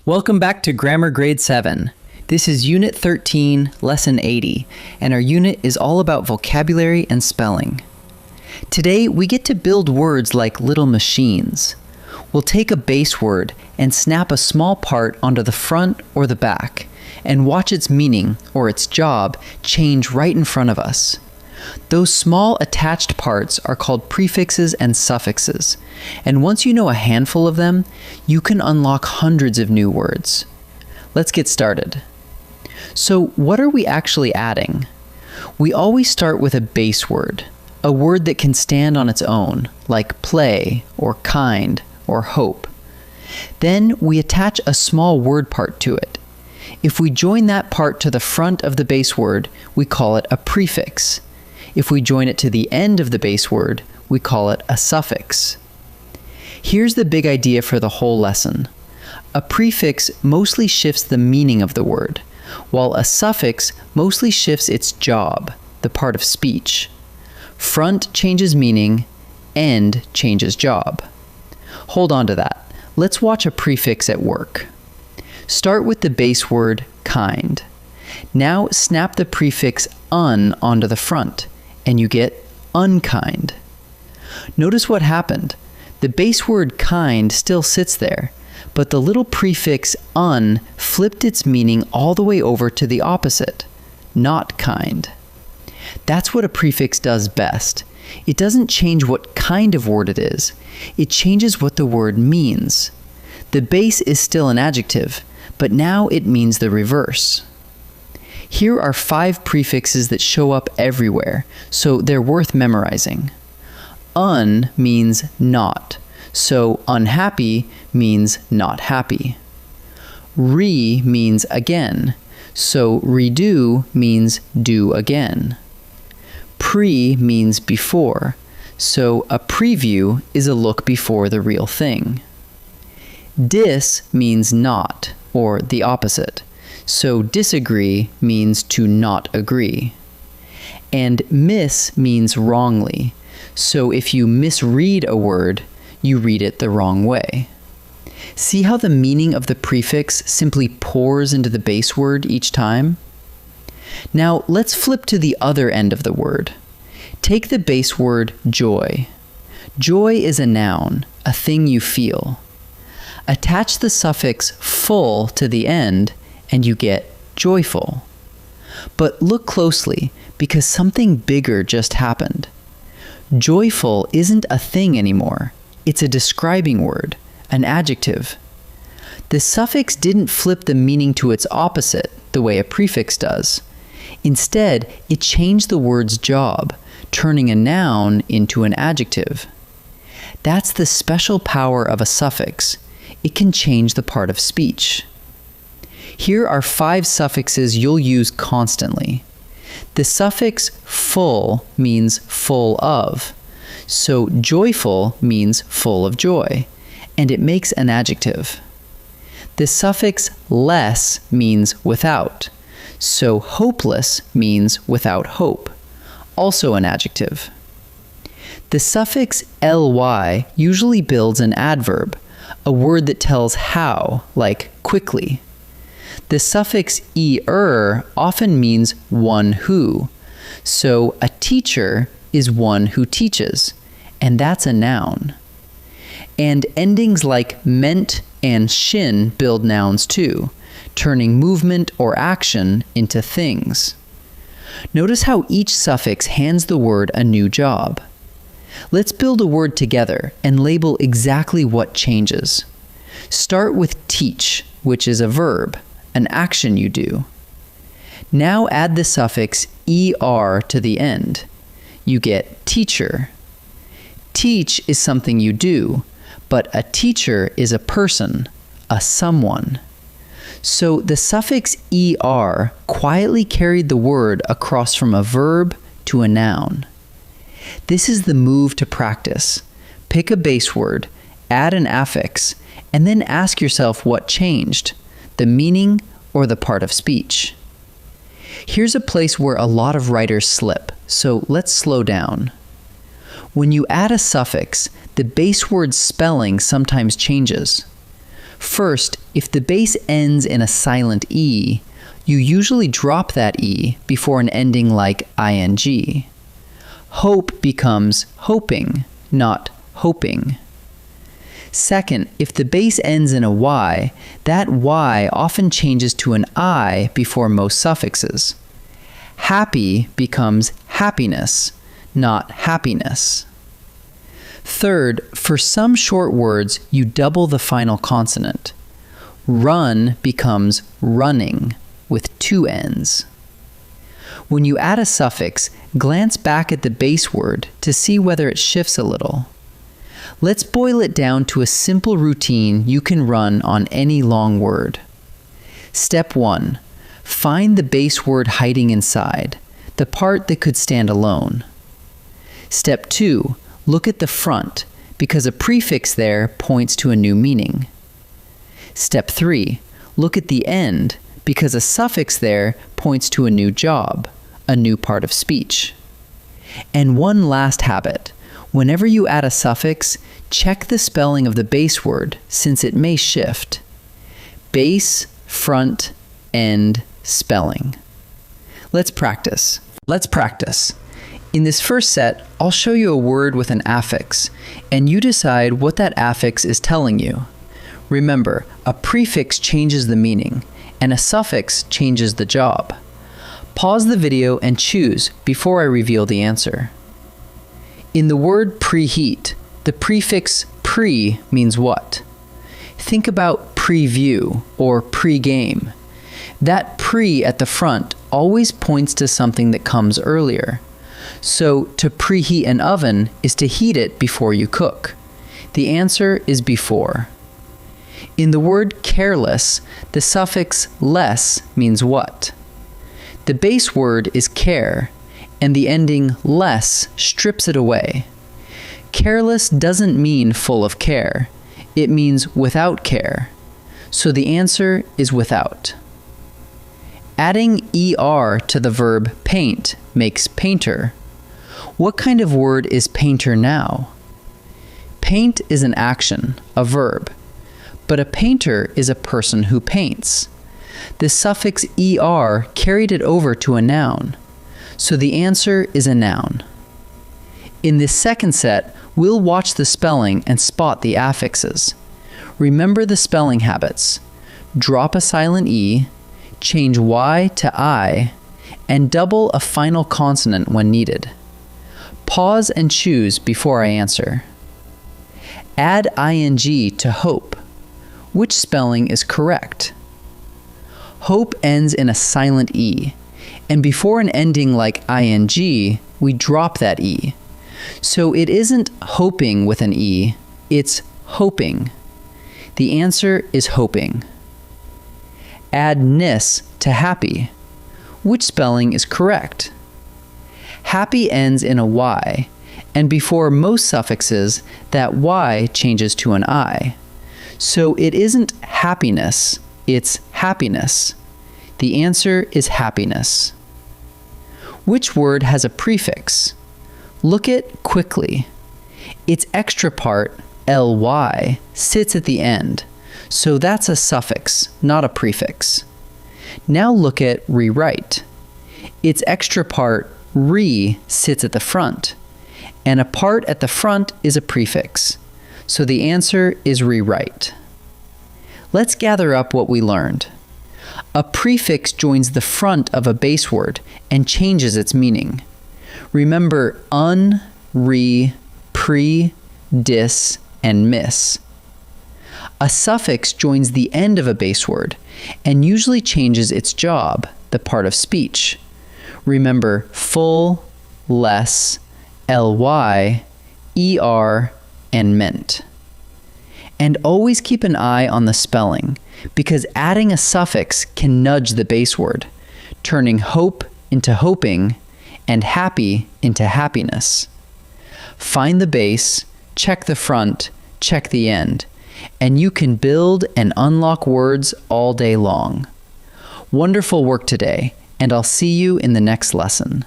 Welcome back to Grammar Grade 7. This is Unit 13, Lesson 80, and our unit is all about vocabulary and spelling. Today, we get to build words like little machines. We'll take a base word and snap a small part onto the front or the back, and watch its meaning, or its job, change right in front of us. Those small attached parts are called prefixes and suffixes, and once you know a handful of them, you can unlock hundreds of new words. Let's get started. So, what are we actually adding? We always start with a base word, a word that can stand on its own, like play, or kind, or hope. Then we attach a small word part to it. If we join that part to the front of the base word, we call it a prefix. If we join it to the end of the base word, we call it a suffix. Here's the big idea for the whole lesson. A prefix mostly shifts the meaning of the word, while a suffix mostly shifts its job, the part of speech. Front changes meaning, end changes job. Hold on to that. Let's watch a prefix at work. Start with the base word kind. Now snap the prefix un onto the front, and you get unkind. Notice what happened. The base word kind still sits there, but the little prefix un flipped its meaning all the way over to the opposite, not kind. That's what a prefix does best. It doesn't change what kind of word it is. It changes what the word means. The base is still an adjective, but now it means the reverse. Here are 5 prefixes that show up everywhere, so they're worth memorizing. Un means not, so unhappy means not happy. Re means again, so redo means do again. Pre means before, so a preview is a look before the real thing. Dis means not, or the opposite. So disagree means to not agree. And miss means wrongly. So if you misread a word, you read it the wrong way. See how the meaning of the prefix simply pours into the base word each time? Now let's flip to the other end of the word. Take the base word joy. Joy is a noun, a thing you feel. Attach the suffix full to the end, and you get joyful. But look closely, because something bigger just happened. Joyful isn't a thing anymore. It's a describing word, an adjective. The suffix didn't flip the meaning to its opposite, the way a prefix does. Instead, it changed the word's job, turning a noun into an adjective. That's the special power of a suffix. It can change the part of speech. Here are 5 suffixes you'll use constantly. The suffix full means full of, so joyful means full of joy, and it makes an adjective. The suffix less means without, so hopeless means without hope, also an adjective. The suffix ly usually builds an adverb, a word that tells how, like quickly. The suffix often means one who, so a teacher is one who teaches, and that's a noun. And endings like ment and shin build nouns too, turning movement or action into things. Notice how each suffix hands the word a new job. Let's build a word together and label exactly what changes. Start with teach, which is a verb, an action you do. Now add the suffix er to the end. You get teacher. Teach is something you do, but a teacher is a person, a someone. So the suffix er quietly carried the word across from a verb to a noun. This is the move to practice. Pick a base word, add an affix, and then ask yourself what changed, the meaning or the part of speech. Here's a place where a lot of writers slip, so let's slow down. When you add a suffix, the base word's spelling sometimes changes. First, if the base ends in a silent E, you usually drop that E before an ending like ing. Hope becomes hoping, not hoping. Second, if the base ends in a Y, that Y often changes to an I before most suffixes. Happy becomes happiness, not happiness. Third, for some short words, you double the final consonant. Run becomes running, with 2 N's. When you add a suffix, glance back at the base word to see whether it shifts a little. Let's boil it down to a simple routine you can run on any long word. Step 1. Find the base word hiding inside, the part that could stand alone. Step 2. Look at the front, because a prefix there points to a new meaning. Step 3. Look at the end, because a suffix there points to a new job, a new part of speech. And one last habit. Whenever you add a suffix, check the spelling of the base word, since it may shift. Base, front, end, spelling. Let's practice. In this first set, I'll show you a word with an affix, and you decide what that affix is telling you. Remember, a prefix changes the meaning, and a suffix changes the job. Pause the video and choose before I reveal the answer. In the word preheat, the prefix pre means what? Think about preview or pre-game. That pre at the front always points to something that comes earlier. So to preheat an oven is to heat it before you cook. The answer is before. In the word careless, the suffix less means what? The base word is care, and the ending less strips it away. Careless doesn't mean full of care. It means without care. So the answer is without. Adding er to the verb paint makes painter. What kind of word is painter now? Paint is an action, a verb, but a painter is a person who paints. The suffix er carried it over to a noun, so the answer is a noun. In this second set, we'll watch the spelling and spot the affixes. Remember the spelling habits. Drop a silent E, change Y to I, and double a final consonant when needed. Pause and choose before I answer. Add ing to hope. Which spelling is correct? Hope ends in a silent E, and before an ending like ing, we drop that E. So it isn't hoping with an E, it's hoping. The answer is hoping. Add ness to happy. Which spelling is correct? Happy ends in a Y, and before most suffixes, that Y changes to an I. So it isn't happiness, it's happiness. The answer is happiness. Which word has a prefix? Look it quickly. Its extra part, ly, sits at the end, so that's a suffix, not a prefix. Now look at rewrite. Its extra part, re, sits at the front, and a part at the front is a prefix, so the answer is rewrite. Let's gather up what we learned. A prefix joins the front of a base word and changes its meaning. Remember un, re, pre, dis, and miss. A suffix joins the end of a base word and usually changes its job, the part of speech. Remember full, less, ly, er, and meant. And always keep an eye on the spelling, because adding a suffix can nudge the base word, turning hope into hoping and happy into happiness. Find the base, check the front, check the end, and you can build and unlock words all day long. Wonderful work today, and I'll see you in the next lesson.